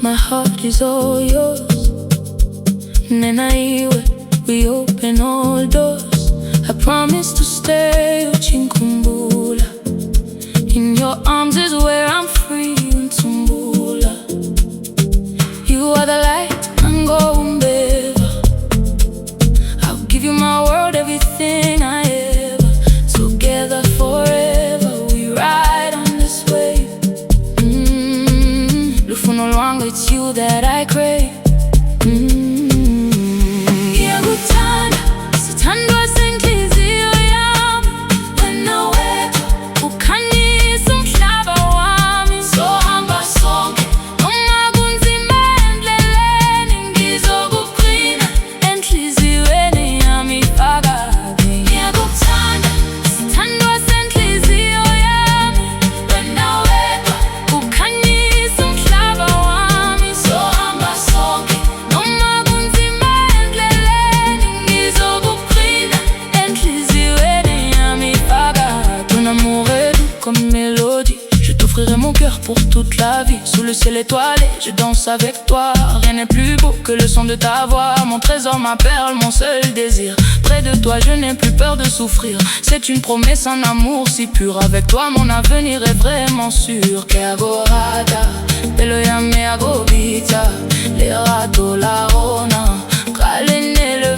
My heart is all yours. Nena iwe, we open all doors. I promise to stay uchinkumbula. In your arms is where I'm free untumbula. You are the light, Mukwevho. I'll give you my world, everything I ever. Together forever, we ride on this wave. No longer it's you that I crave. Ngiyakutanda, sithandwa senhliziyo yami. Wena wedwa, ukhanyisa umhlaba wami. Sohamba sonke, noma kunzima endleleni. Ngizokugcina enhliziyweni yami phakathi. Ngiyakutanda, sithandwa senhliziyo yami. Wena wedwa, ukhanyisa umhlaba. Comme une mélodie, je t'offrirai mon cœur pour toute la vie. Sous le ciel étoilé, je danse avec toi. Rien n'est plus beau que le son de ta voix. Mon trésor, ma perle, mon seul désir. Près de toi, je n'ai plus peur de souffrir. C'est une promesse, un amour si pur. Avec toi, mon avenir est vraiment sûr. Keagorada, pelo yame agobita. Les râteaux, la rona, Kalene le